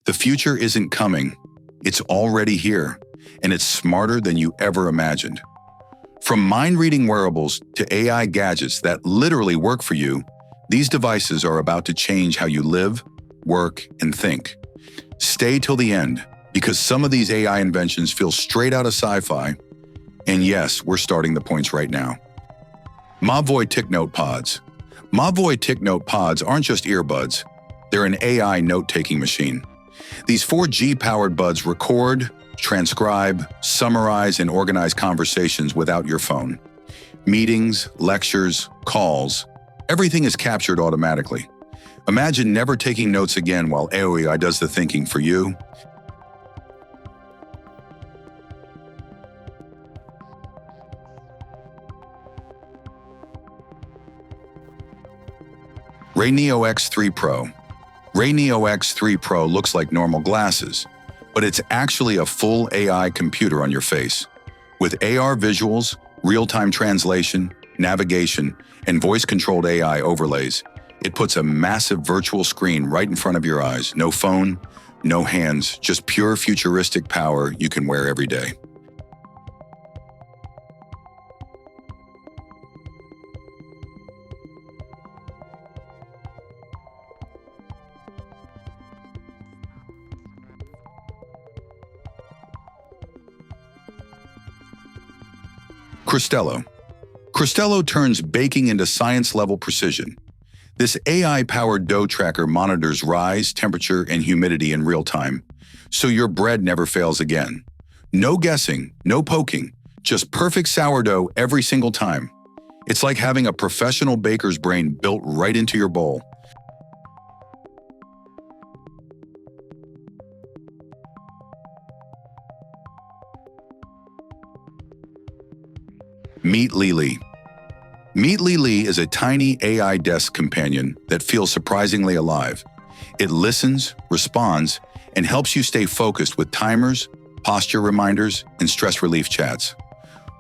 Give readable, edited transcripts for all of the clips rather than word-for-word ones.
The future isn't coming, it's already here, and it's smarter than you ever imagined. From mind-reading wearables to AI gadgets that literally work for you, these devices are about to change how you live, work, and think. Stay till the end, because some of these AI inventions feel straight out of sci-fi. And yes, we're starting the points right now. Mobvoi TicNote Pods. Mobvoi TicNote Pods aren't just earbuds, they're an AI note-taking machine. These 4G-powered buds record, transcribe, summarize, and organize conversations without your phone. Meetings, lectures, calls, everything is captured automatically. Imagine never taking notes again while AI does the thinking for you. RayNeo X3 Pro. RayNeo X3 Pro looks like normal glasses, but it's actually a full AI computer on your face. With AR visuals, real-time translation, navigation, and voice-controlled AI overlays, it puts a massive virtual screen right in front of your eyes. No phone, no hands, just pure futuristic power you can wear every day. Crustello. Crustello turns baking into science-level precision. This AI-powered dough tracker monitors rise, temperature, and humidity in real time, so your bread never fails again. No guessing, no poking, just perfect sourdough every single time. It's like having a professional baker's brain built right into your bowl. MeetLiLi. MeetLiLi is a tiny AI desk companion that feels surprisingly alive. It listens, responds, and helps you stay focused with timers, posture reminders, and stress relief chats.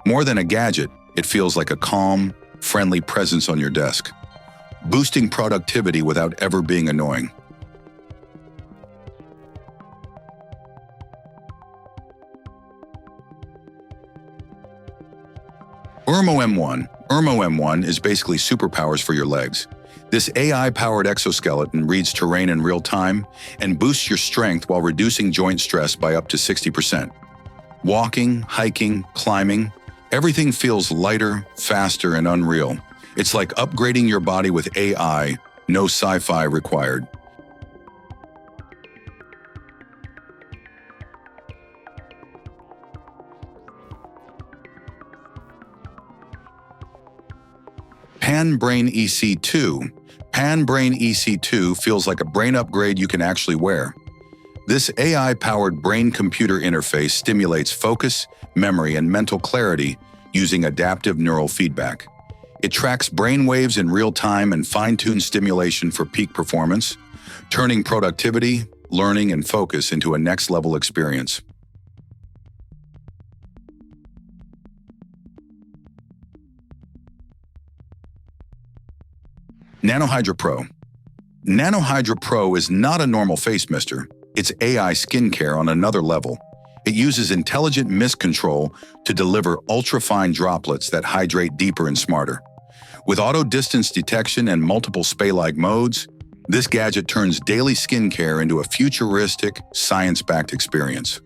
More than a gadget, it feels like a calm, friendly presence on your desk, boosting productivity without ever being annoying. IRMO M1. IRMO M1 is basically superpowers for your legs. This AI-powered exoskeleton reads terrain in real time and boosts your strength while reducing joint stress by up to 60%. Walking, hiking, climbing, everything feels lighter, faster, and unreal. It's like upgrading your body with AI, no sci-fi required. PanBrain EC2. PanBrain EC2 feels like a brain upgrade you can actually wear. This AI-powered brain-computer interface stimulates focus, memory, and mental clarity using adaptive neural feedback. It tracks brain waves in real time and fine-tunes stimulation for peak performance, turning productivity, learning, and focus into a next-level experience. NanoHydra Pro. NanoHydra Pro is not a normal face mister. It's AI skincare on another level. It uses intelligent mist control to deliver ultra-fine droplets that hydrate deeper and smarter. With auto distance detection and multiple spray-like modes, this gadget turns daily skincare into a futuristic, science-backed experience.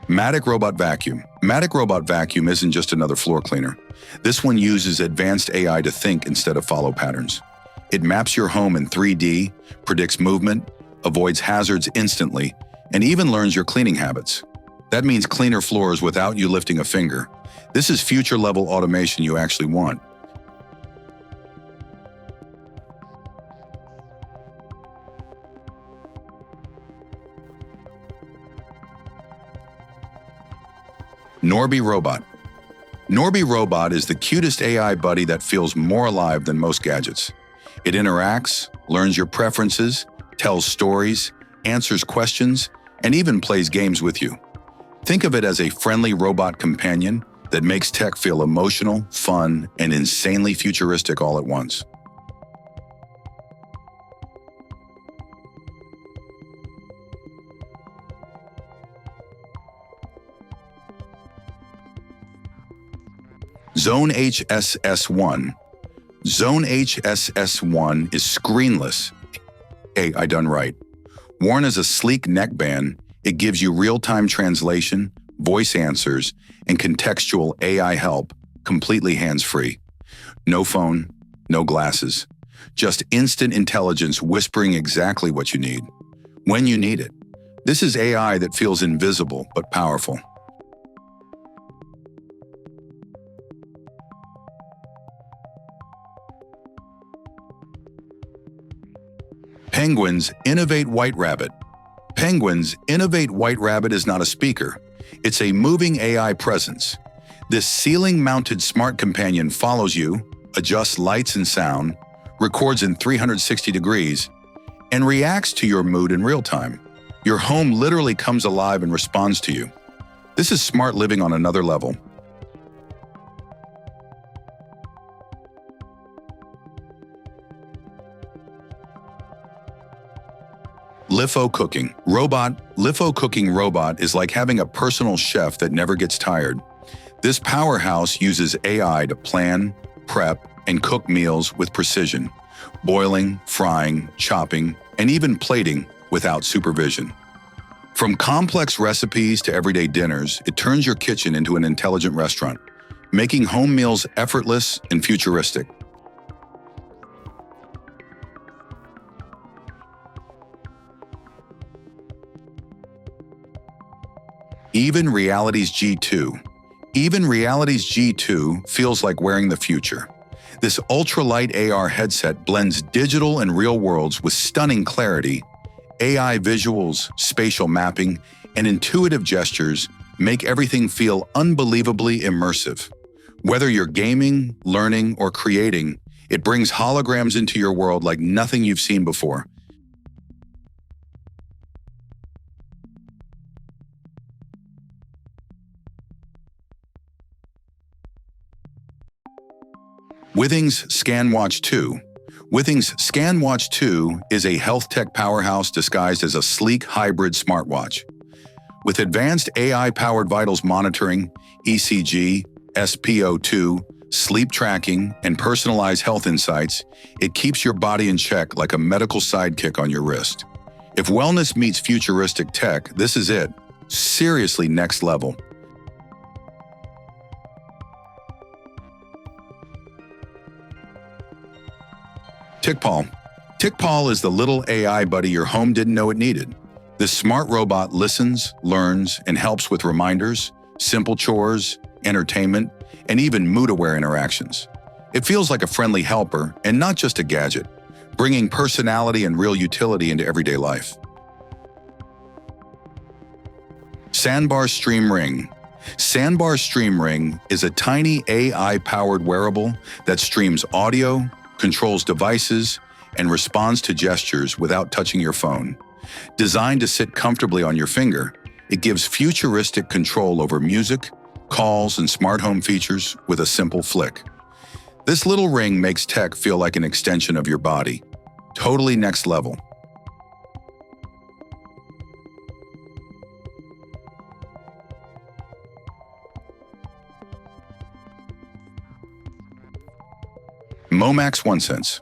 Matic Robot Vacuum. Matic Robot Vacuum isn't just another floor cleaner. This one uses advanced AI to think instead of follow patterns. It maps your home in 3D, predicts movement, avoids hazards instantly, and even learns your cleaning habits. That means cleaner floors without you lifting a finger. This is future-level automation you actually want. Norby Robot. Norby Robot is the cutest AI buddy that feels more alive than most gadgets. It interacts, learns your preferences, tells stories, answers questions, and even plays games with you. Think of it as a friendly robot companion, that makes tech feel emotional, fun, and insanely futuristic all at once. Zone HSS1. Zone HSS1 is screenless. Hey, I done right. Worn as a sleek neckband, it gives you real-time translation, voice answers, and contextual AI help, completely hands-free. No phone, no glasses. Just instant intelligence whispering exactly what you need, when you need it. This is AI that feels invisible but powerful. PenguinsInnovate White Rabbit. PenguinsInnovate White Rabbit is not a speaker. It's a moving AI presence. This ceiling-mounted smart companion follows you, adjusts lights and sound, records in 360 degrees, and reacts to your mood in real time. Your home literally comes alive and responds to you. This is smart living on another level. Liffo Cooking Robot. Liffo Cooking Robot is like having a personal chef that never gets tired. This powerhouse uses AI to plan, prep, and cook meals with precision, boiling, frying, chopping, and even plating without supervision. From complex recipes to everyday dinners, it turns your kitchen into an intelligent restaurant, making home meals effortless and futuristic. Even Reality's G2. Even Reality's G2 feels like wearing the future. This ultralight AR headset blends digital and real worlds with stunning clarity. AI visuals, spatial mapping, and intuitive gestures make everything feel unbelievably immersive. Whether you're gaming, learning, or creating, it brings holograms into your world like nothing you've seen before. Withings ScanWatch 2. Withings ScanWatch 2 is a health tech powerhouse disguised as a sleek hybrid smartwatch. With advanced AI-powered vitals monitoring, ECG, SpO2, sleep tracking, and personalized health insights, it keeps your body in check like a medical sidekick on your wrist. If wellness meets futuristic tech, this is it. Seriously next level. Tikpal. Tikpal is the little AI buddy your home didn't know it needed. This smart robot listens, learns, and helps with reminders, simple chores, entertainment, and even mood-aware interactions. It feels like a friendly helper and not just a gadget, bringing personality and real utility into everyday life. Sandbar Stream Ring. Sandbar Stream Ring is a tiny AI-powered wearable that streams audio, controls devices, and responds to gestures without touching your phone. Designed to sit comfortably on your finger, it gives futuristic control over music, calls, and smart home features with a simple flick. This little ring makes tech feel like an extension of your body. Totally next level. Momax OneSense.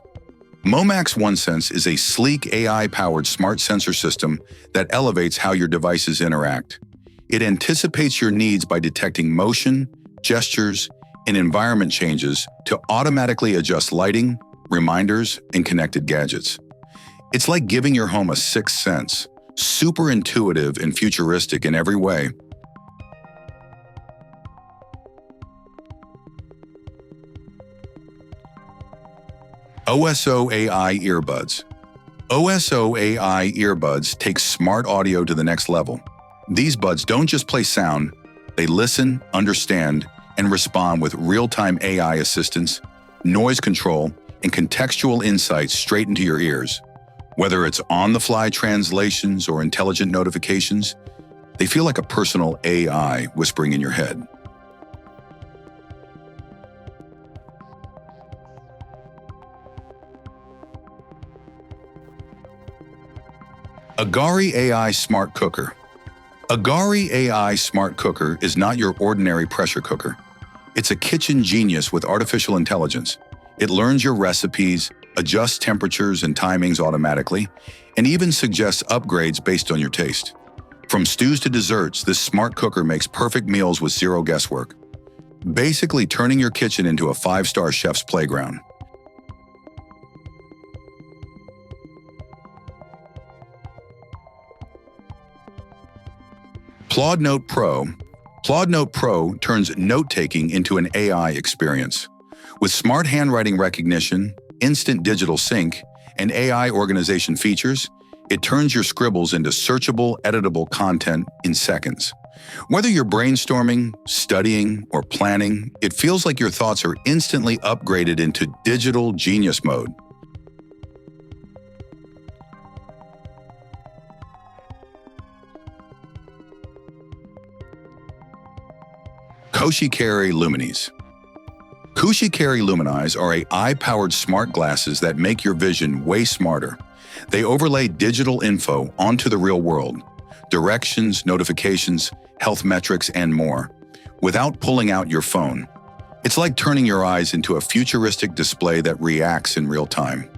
Momax OneSense is a sleek AI-powered smart sensor system that elevates how your devices interact. It anticipates your needs by detecting motion, gestures, and environment changes to automatically adjust lighting, reminders, and connected gadgets. It's like giving your home a sixth sense, super intuitive and futuristic in every way. OSO AI Earbuds. OSO AI Earbuds take smart audio to the next level. These buds don't just play sound, they listen, understand, and respond with real-time AI assistance, noise control, and contextual insights straight into your ears. Whether it's on-the-fly translations or intelligent notifications, they feel like a personal AI whispering in your head. Agari AI Smart Cooker. Agari AI Smart Cooker is not your ordinary pressure cooker. It's a kitchen genius with artificial intelligence. It learns your recipes, adjusts temperatures and timings automatically, and even suggests upgrades based on your taste. From stews to desserts, this smart cooker makes perfect meals with zero guesswork, basically turning your kitchen into a 5-star chef's playground. Plaud Note Pro. Plaud Note Pro turns note-taking into an AI experience. With smart handwriting recognition, instant digital sync, and AI organization features, it turns your scribbles into searchable, editable content in seconds. Whether you're brainstorming, studying, or planning, it feels like your thoughts are instantly upgraded into digital genius mode. Koushicare Lumineyes. Koushicare Lumineyes are AI-powered smart glasses that make your vision way smarter. They overlay digital info onto the real world, directions, notifications, health metrics, and more, without pulling out your phone. It's like turning your eyes into a futuristic display that reacts in real time.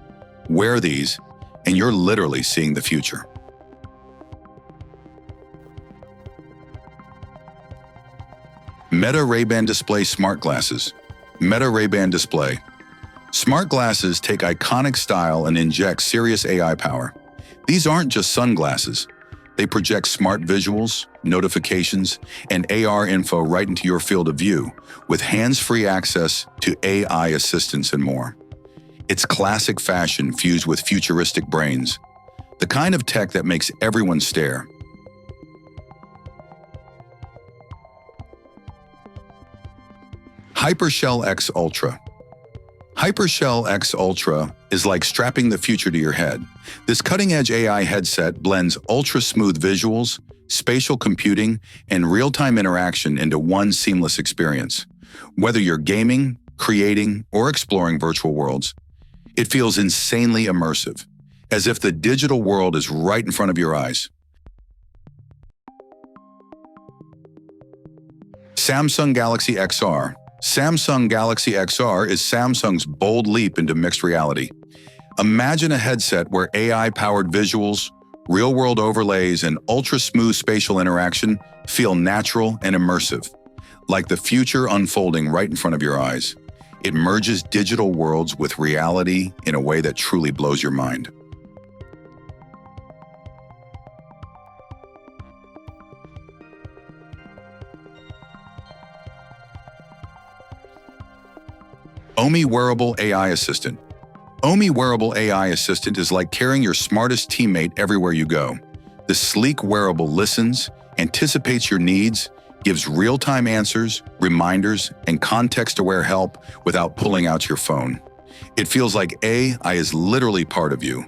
Wear these, and you're literally seeing the future. Meta Ray-Ban Display Smart Glasses. Meta Ray-Ban Display. Smart glasses take iconic style and inject serious AI power. These aren't just sunglasses. They project smart visuals, notifications, and AR info right into your field of view, with hands-free access to AI assistants and more. It's classic fashion fused with futuristic brains, the kind of tech that makes everyone stare. Hypershell X Ultra. Hypershell X Ultra is like strapping the future to your head. This cutting-edge AI headset blends ultra-smooth visuals, spatial computing, and real-time interaction into one seamless experience. Whether you're gaming, creating, or exploring virtual worlds, it feels insanely immersive, as if the digital world is right in front of your eyes. Samsung Galaxy XR. Samsung Galaxy XR is Samsung's bold leap into mixed reality. Imagine a headset where AI-powered visuals, real-world overlays, and ultra-smooth spatial interaction feel natural and immersive, like the future unfolding right in front of your eyes. It merges digital worlds with reality in a way that truly blows your mind. Omi Wearable AI Assistant. Omi Wearable AI Assistant is like carrying your smartest teammate everywhere you go. The sleek wearable listens, anticipates your needs, gives real-time answers, reminders, and context-aware help without pulling out your phone. It feels like AI is literally part of you,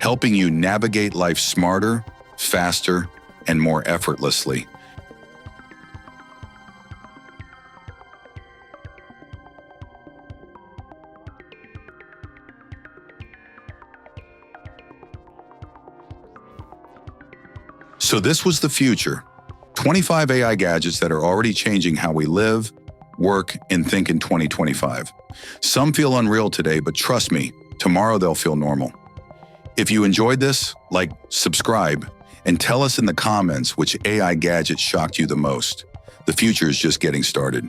helping you navigate life smarter, faster, and more effortlessly. So this was the future. 25 AI gadgets that are already changing how we live, work, and think in 2025. Some feel unreal today, but trust me, tomorrow they'll feel normal. If you enjoyed this, subscribe, and tell us in the comments which AI gadget shocked you the most. The future is just getting started.